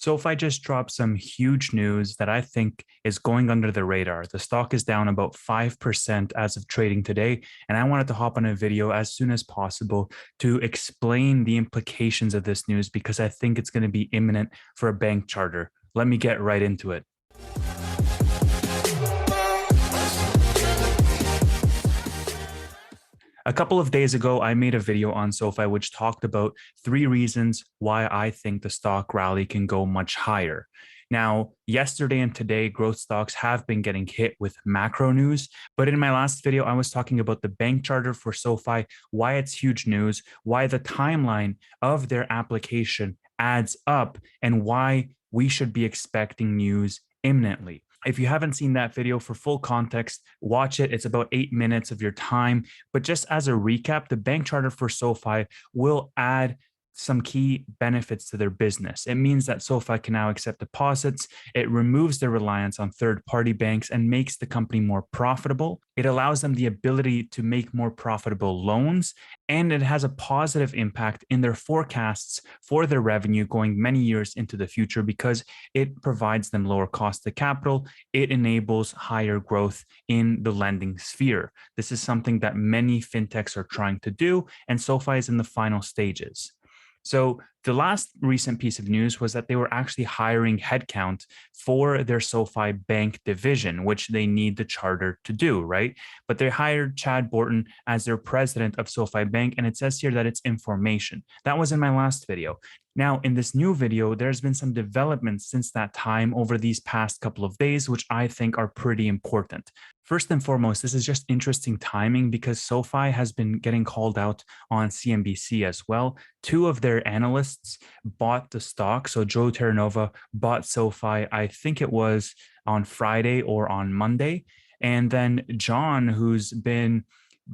SoFi just dropped some huge news that I think is going under the radar. The stock is down about 5% as of trading today. And I wanted to hop on a video as soon as possible to explain the implications of this news because I think it's going to be imminent for a bank charter. Let me get right into it. A couple of days ago, I made a video on SoFi which talked about 3 reasons why I think the stock rally can go much higher. Now, yesterday and today, growth stocks have been getting hit with macro news. But in my last video, I was talking about the bank charter for SoFi, why it's huge news, why the timeline of their application adds up, and why we should be expecting news imminently. If you haven't seen that video, for full context, watch it. It's about 8 minutes of your time. But just as a recap, the bank charter for SoFi will add some key benefits to their business. It means that SoFi can now accept deposits. It removes their reliance on third-party banks and makes the company more profitable. It allows them the ability to make more profitable loans, and it has a positive impact in their forecasts for their revenue going many years into the future because it provides them lower cost of capital. It enables higher growth in the lending sphere. This is something that many fintechs are trying to do, and SoFi is in the final stages. So the last recent piece of news was that they were actually hiring headcount for their SoFi Bank division, which they need the charter to do, right? But they hired Chad Borton as their president of SoFi Bank, and it says here that it's information. That was in my last video. Now, in this new video, there's been some developments since that time over these past couple of days, which I think are pretty important. First and foremost, this is just interesting timing because SoFi has been getting called out on CNBC as well. Two of their analysts bought the stock. So Joe Terranova bought SoFi, I think it was on Friday or on Monday. And then John, who's been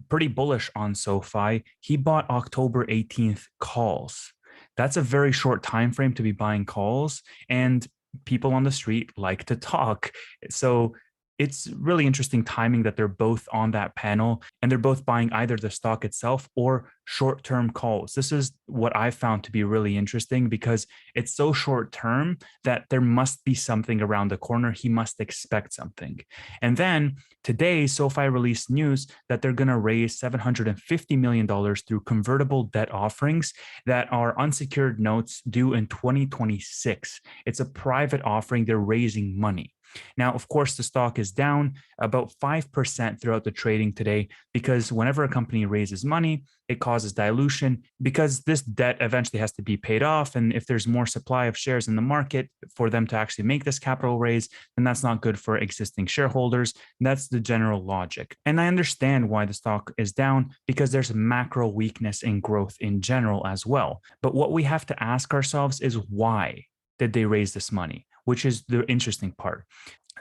pretty bullish on SoFi, he bought October 18th calls. That's a very short time frame to be buying calls, and people on the street like to talk. So it's really interesting timing that they're both on that panel and they're both buying either the stock itself or short-term calls. This is what I found to be really interesting because it's so short-term that there must be something around the corner. He must expect something. And then today, SoFi released news that they're going to raise $750 million through convertible debt offerings that are unsecured notes due in 2026. It's a private offering. They're raising money. Now, of course, the stock is down about 5% throughout the trading today because whenever a company raises money, it causes dilution because this debt eventually has to be paid off. And if there's more supply of shares in the market for them to actually make this capital raise, then that's not good for existing shareholders. That's the general logic. And I understand why the stock is down because there's macro weakness in growth in general as well. But what we have to ask ourselves is why did they raise this money? Which is the interesting part.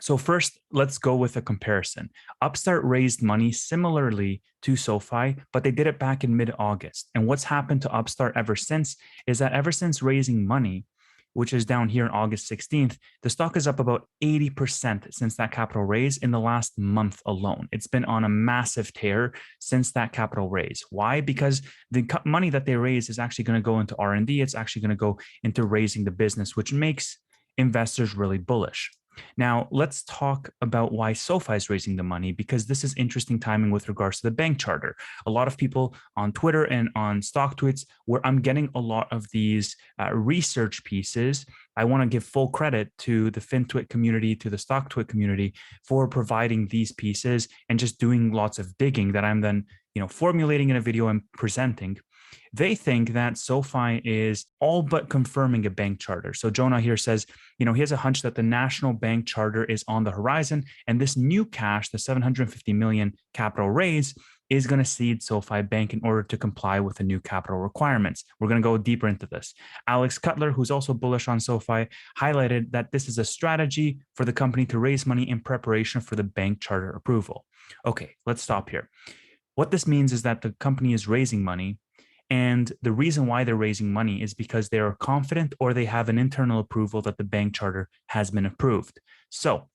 So first, let's go with a comparison. Upstart raised money similarly to SoFi, but they did it back in mid-August. And what's happened to Upstart ever since is that ever since raising money, which is down here on August 16th, the stock is up about 80% since that capital raise in the last month alone. It's been on a massive tear since that capital raise. Why? Because the money that they raise is actually going to go into R&D. It's actually going to go into raising the business, which makes investors really bullish. Now, let's talk about why SoFi is raising the money, because this is interesting timing with regards to the bank charter. A lot of people on Twitter and on stock tweets where I'm getting a lot of these research pieces. I want to give full credit to the FinTwit community, to the StockTwit community for providing these pieces and just doing lots of digging that I'm then, formulating in a video and presenting. They think that SoFi is all but confirming a bank charter. So Jonah here says, he has a hunch that the national bank charter is on the horizon, and this new cash, the 750 million capital raise, is going to seed SoFi Bank in order to comply with the new capital requirements. We're going to go deeper into this. Alex Cutler, who's also bullish on SoFi, highlighted that this is a strategy for the company to raise money in preparation for the bank charter approval. Okay, let's stop here. What this means is that the company is raising money, and the reason why they're raising money is because they are confident or they have an internal approval that the bank charter has been approved. So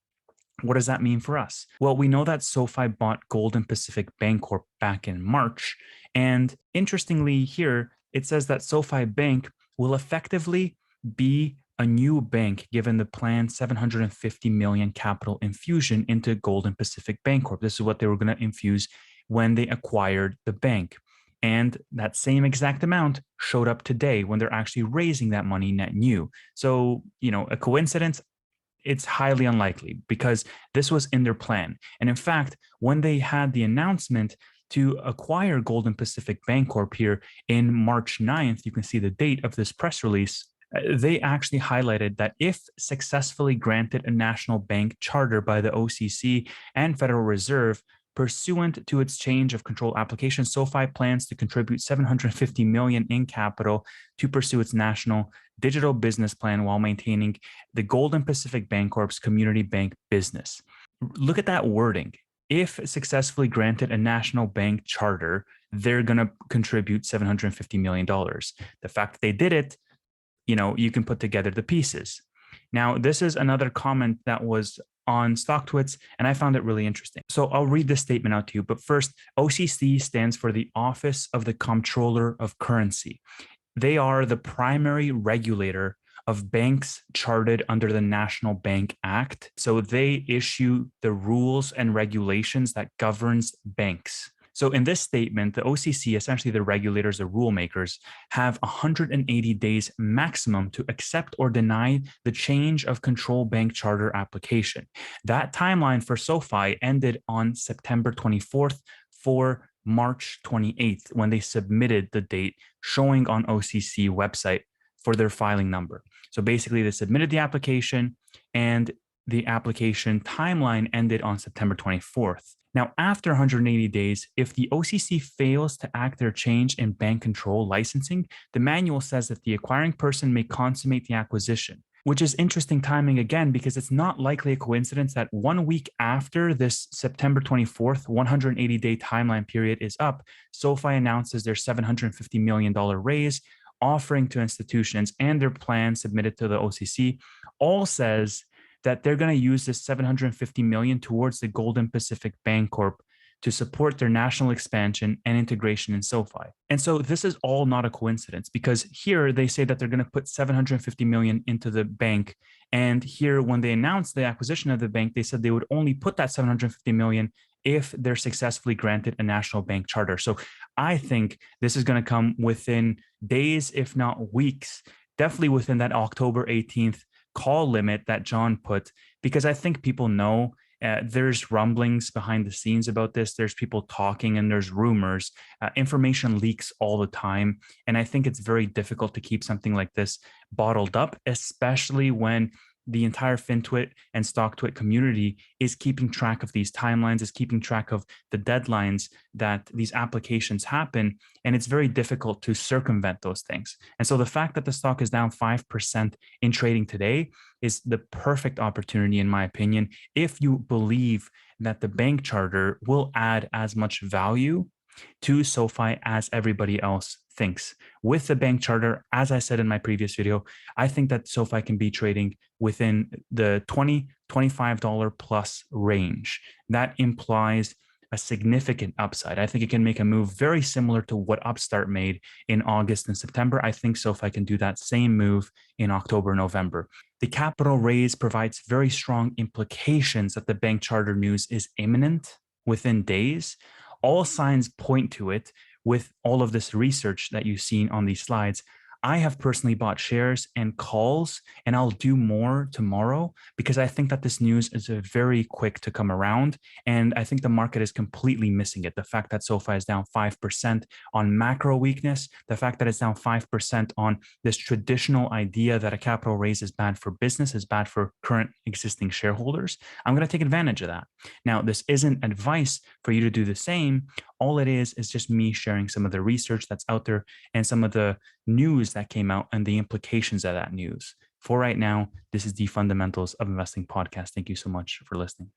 what does that mean for us? Well, we know that SoFi bought Golden Pacific Bancorp back in March. And interestingly here, it says that SoFi Bank will effectively be a new bank given the planned 750 million capital infusion into Golden Pacific Bancorp. This is what they were going to infuse when they acquired the bank. And that same exact amount showed up today when they're actually raising that money net new. So, a coincidence? It's highly unlikely because this was in their plan. And in fact, when they had the announcement to acquire Golden Pacific Bancorp here in March 9th, you can see the date of this press release. They actually highlighted that if successfully granted a national bank charter by the OCC and Federal Reserve, pursuant to its change of control application, SoFi plans to contribute 750 million in capital to pursue its national digital business plan while maintaining the Golden Pacific Bancorp's community bank business. Look at that wording. If successfully granted a national bank charter, they're going to contribute $750 million. The fact that they did it, you can put together the pieces. Now, this is another comment that was on StockTwits, and I found it really interesting. So I'll read this statement out to you. But first, OCC stands for the Office of the Comptroller of Currency. They are the primary regulator of banks chartered under the National Bank Act. So they issue the rules and regulations that governs banks. So in this statement, the OCC, essentially the regulators, the rule makers, have 180 days maximum to accept or deny the change of control bank charter application. That timeline for SoFi ended on September 24th for March 28th when they submitted the date showing on OCC website for their filing number. So basically they submitted the application and the application timeline ended on September 24th. Now, after 180 days, if the OCC fails to act their change in bank control licensing, the manual says that the acquiring person may consummate the acquisition, which is interesting timing again, because it's not likely a coincidence that 1 week after this September 24th 180-day timeline period is up, SoFi announces their $750 million raise, offering to institutions, and their plan submitted to the OCC all says that they're going to use this 750 million towards the Golden Pacific Bancorp to support their national expansion and integration in SoFi. And so this is all not a coincidence, because here they say that they're going to put 750 million into the bank. And here, when they announced the acquisition of the bank, they said they would only put that 750 million if they're successfully granted a national bank charter. So I think this is going to come within days, if not weeks, definitely within that October 18th call limit that John put, because I think people know there's rumblings behind the scenes about this. There's people talking and there's rumors. Information leaks all the time. And I think it's very difficult to keep something like this bottled up, especially when the entire FinTwit and StockTwit community is keeping track of these timelines, is keeping track of the deadlines that these applications happen. And it's very difficult to circumvent those things. And so the fact that the stock is down 5% in trading today is the perfect opportunity, in my opinion, if you believe that the bank charter will add as much value to SoFi as everybody else thinks. With the bank charter, as I said in my previous video, I think that SoFi can be trading within the $20, $25 plus range. That implies a significant upside. I think it can make a move very similar to what Upstart made in August and September. I think SoFi can do that same move in October, November. The capital raise provides very strong implications that the bank charter news is imminent within days. All signs point to it with all of this research that you've seen on these slides. I have personally bought shares and calls, and I'll do more tomorrow because I think that this news is very quick to come around. And I think the market is completely missing it. The fact that SoFi is down 5% on macro weakness, the fact that it's down 5% on this traditional idea that a capital raise is bad for business, is bad for current existing shareholders. I'm going to take advantage of that. Now, this isn't advice for you to do the same. All it is just me sharing some of the research that's out there and some of the news that came out and the implications of that news. For right now, this is the Fundamentals of Investing podcast. Thank you so much for listening.